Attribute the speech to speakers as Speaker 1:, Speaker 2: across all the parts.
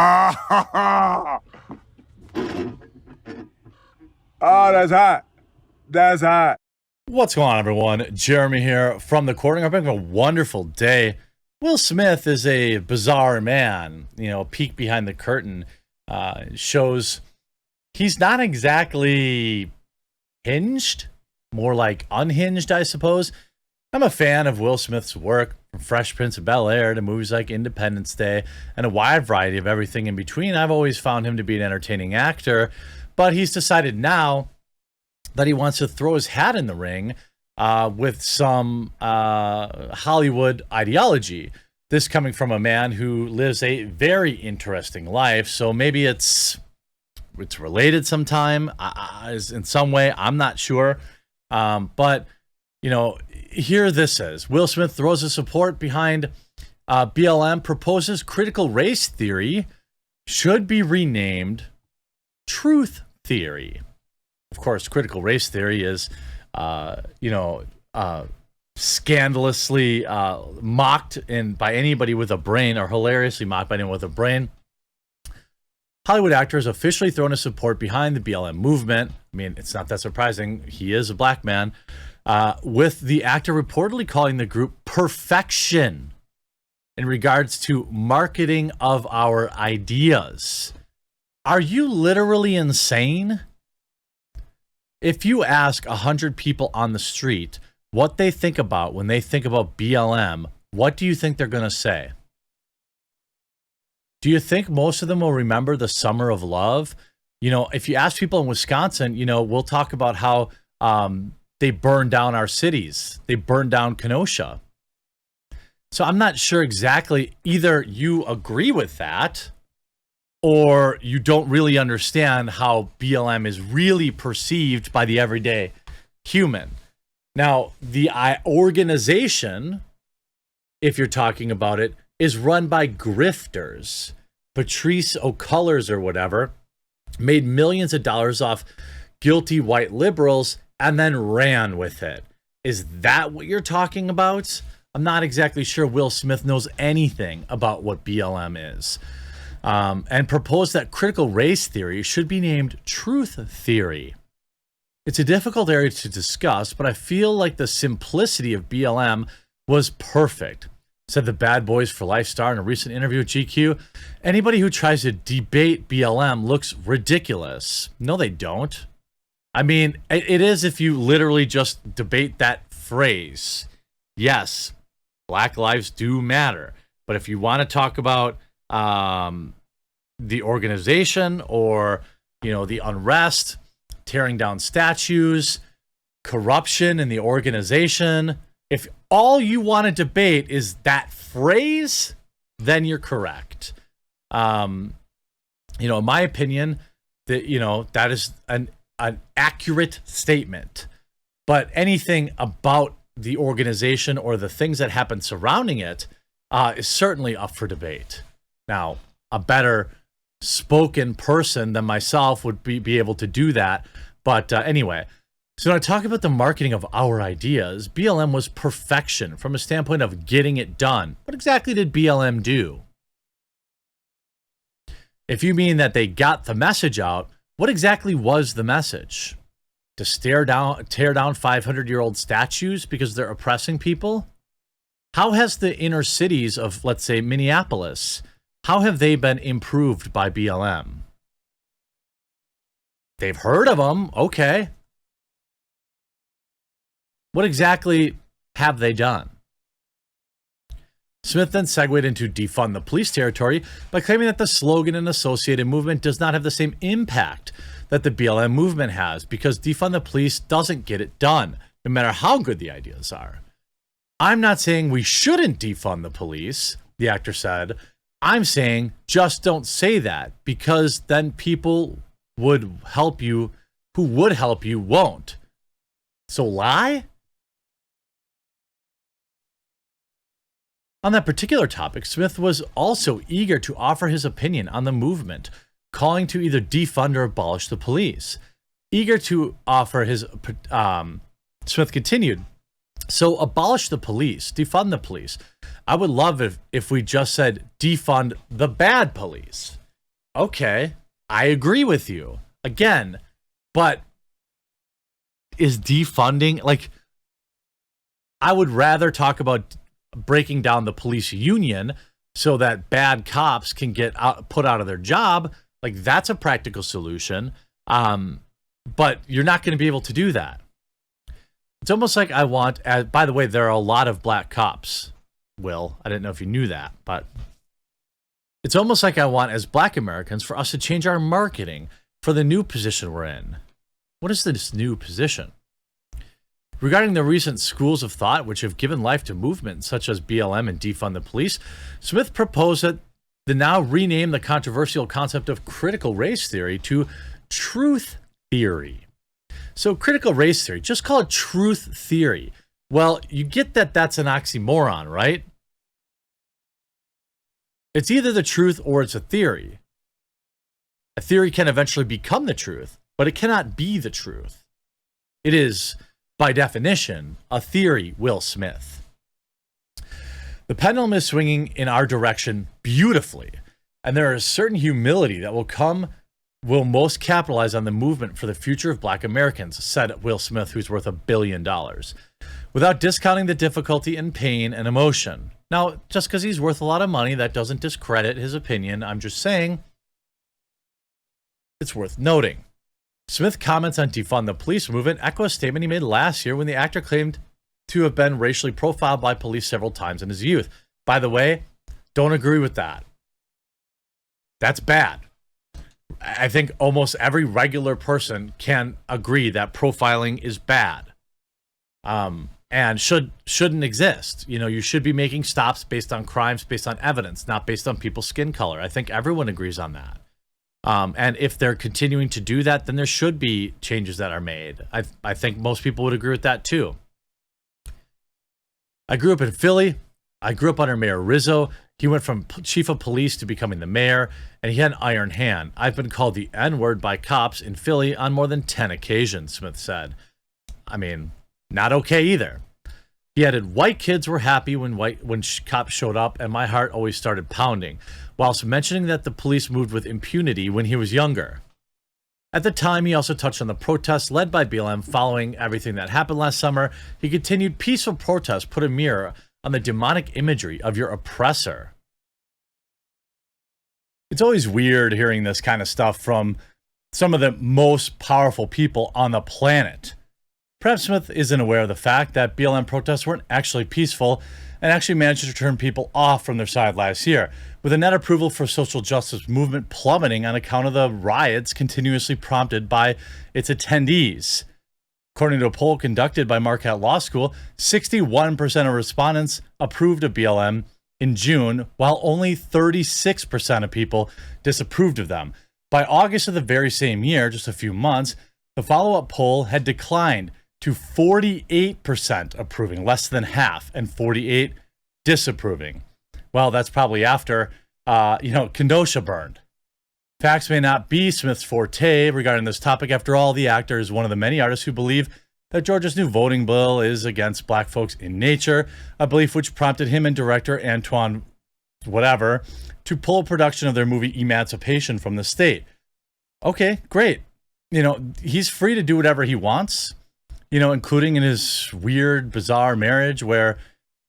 Speaker 1: Oh, that's hot. That's hot.
Speaker 2: What's going on, everyone? Jeremy here from the Courting. I'm having a wonderful day. Will Smith is a bizarre man. You know, a peek behind the curtain shows he's not exactly hinged, more like unhinged, I suppose. I'm a fan of Will Smith's work, from Fresh Prince of Bel-Air to movies like Independence Day and a wide variety of everything in between. I've always found him to be an entertaining actor, but he's decided now that he wants to throw his hat in the ring with some Hollywood ideology. This coming from a man who lives a very interesting life, so maybe it's related sometime in some way. I'm not sure, but you know, here this is: Will Smith throws his support behind BLM, proposes critical race theory should be renamed truth theory. Of course, critical race theory is, scandalously mocked by anybody with a brain, or hilariously mocked by anyone with a brain. Hollywood actor has officially thrown his support behind the BLM movement. I mean, it's not that surprising. He is a black man. With the actor reportedly calling the group perfection in regards to marketing of our ideas. Are you literally insane? If you ask 100 people on the street what they think about when they think about BLM, what do you think they're going to say? Do you think most of them will remember the Summer of Love? You know, if you ask people in Wisconsin, you know, we'll talk about how they burned down our cities. They burned down Kenosha. So I'm not sure exactly, either you agree with that or you don't really understand how BLM is really perceived by the everyday human. Now, the organization, if you're talking about it, is run by grifters. Patrice O'Cullers or whatever made millions of dollars off guilty white liberals and then ran with it. Is that what you're talking about? I'm not exactly sure Will Smith knows anything about what BLM is. And proposed that critical race theory should be named truth theory. It's a difficult area to discuss, but I feel like the simplicity of BLM was perfect, said the Bad Boys for Life star in a recent interview with GQ. Anybody who tries to debate BLM looks ridiculous. No, they don't. I mean, it is if you literally just debate that phrase. Yes, Black lives do matter. But if you want to talk about the organization or, you know, the unrest, tearing down statues, corruption in the organization, if all you want to debate is that phrase, then you're correct. In my opinion, that is an accurate statement. But anything about the organization or the things that happen surrounding it is certainly up for debate. Now, a better spoken person than myself would be able to do that. But anyway, so when I talk about the marketing of our ideas, BLM was perfection from a standpoint of getting it done. What exactly did BLM do? If you mean that they got the message out, what exactly was the message? To tear down 500-year-old statues because they're oppressing people? How has the inner cities of, let's say, Minneapolis, how have they been improved by BLM? They've heard of them, okay. What exactly have they done? Smith then segued into defund the police territory by claiming that the slogan and associated movement does not have the same impact that the BLM movement has because defund the police doesn't get it done, no matter how good the ideas are. I'm not saying we shouldn't defund the police, the actor said. I'm saying just don't say that, because then people would help you who would help you won't. So lie? On that particular topic, Smith was also eager to offer his opinion on the movement, calling to either defund or abolish the police. Eager to offer his, Smith continued, so abolish the police, defund the police. I would love if we just said defund the bad police. Okay, I agree with you. Again, but is defunding, like, I would rather talk about breaking down the police union so that bad cops can get put out of their job. Like, that's a practical solution. But you're not going to be able to do that. It's almost like I want, by the way, there are a lot of black cops, Will. I didn't know if you knew that, but it's almost like I want, as black Americans, for us to change our marketing for the new position we're in. What is this new position? Regarding the recent schools of thought which have given life to movements such as BLM and defund the police, Smith proposed that they now rename the controversial concept of critical race theory to truth theory. So critical race theory, just call it truth theory. Well, you get that that's an oxymoron, right? It's either the truth or it's a theory. A theory can eventually become the truth, but it cannot be the truth. It is, by definition, a theory, Will Smith. The pendulum is swinging in our direction beautifully, and there is certain humility that will most capitalize on the movement for the future of black Americans, said Will Smith, who's worth $1 billion, without discounting the difficulty and pain and emotion. Now, just because he's worth a lot of money, that doesn't discredit his opinion. I'm just saying it's worth noting. Smith comments on defund the police movement echo a statement he made last year when the actor claimed to have been racially profiled by police several times in his youth. By the way, don't agree with that. That's bad. I think almost every regular person can agree that profiling is bad, and shouldn't exist. You know, you should be making stops based on crimes, based on evidence, not based on people's skin color. I think everyone agrees on that. And if they're continuing to do that, then there should be changes that are made. I think most people would agree with that too. I grew up in Philly. I grew up under Mayor Rizzo. He went from chief of police to becoming the mayor, and he had an iron hand. I've been called the N-word by cops in Philly on more than 10 occasions, Smith said. I mean, not okay either. He added, white kids were happy when cops showed up, and my heart always started pounding, whilst mentioning that the police moved with impunity when he was younger. At the time, he also touched on the protests led by BLM following everything that happened last summer. He continued, peaceful protests put a mirror on the demonic imagery of your oppressor. It's always weird hearing this kind of stuff from some of the most powerful people on the planet. Perhaps Smith isn't aware of the fact that BLM protests weren't actually peaceful and actually managed to turn people off from their side last year, with a net approval for social justice movement plummeting on account of the riots continuously prompted by its attendees. According to a poll conducted by Marquette Law School, 61% of respondents approved of BLM in June, while only 36% of people disapproved of them. By August of the very same year, just a few months, the follow-up poll had declined to 48% approving, less than half, and 48% disapproving. Well, that's probably after, Kenosha burned. Facts may not be Smith's forte regarding this topic. After all, the actor is one of the many artists who believe that Georgia's new voting bill is against black folks in nature, a belief which prompted him and director Antoine to pull production of their movie Emancipation from the state. Okay, great. He's free to do whatever he wants, including in his weird, bizarre marriage where,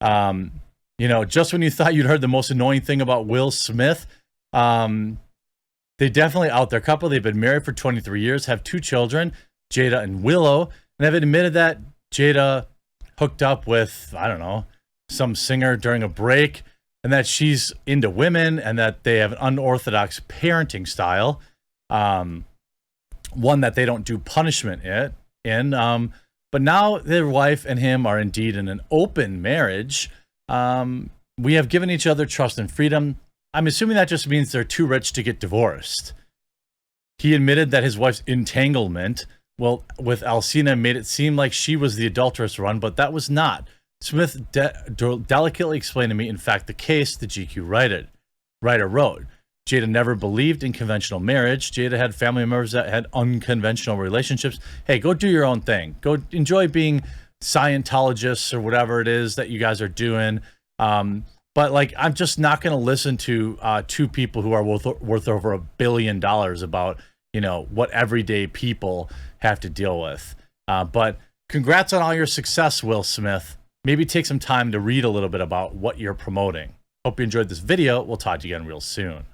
Speaker 2: just when you thought you'd heard the most annoying thing about Will Smith, they definitely out their couple. They've been married for 23 years, have 2 children, Jada and Willow, and have admitted that Jada hooked up with, I don't know, some singer during a break, and that she's into women, and that they have an unorthodox parenting style, one that they don't do punishment in. But now their wife and him are indeed in an open marriage. We have given each other trust and freedom. I'm assuming that just means they're too rich to get divorced. He admitted that his wife's entanglement, with Alcina made it seem like she was the adulterous one, but that was not. Smith delicately explained to me, in fact, the case, the GQ writer wrote. Jada never believed in conventional marriage. Jada had family members that had unconventional relationships. Hey, go do your own thing. Go enjoy being Scientologists or whatever it is that you guys are doing. But like, I'm just not going to listen to two people who are worth over $1 billion about, you know, what everyday people have to deal with. But congrats on all your success, Will Smith. Maybe take some time to read a little bit about what you're promoting. Hope you enjoyed this video. We'll talk to you again real soon.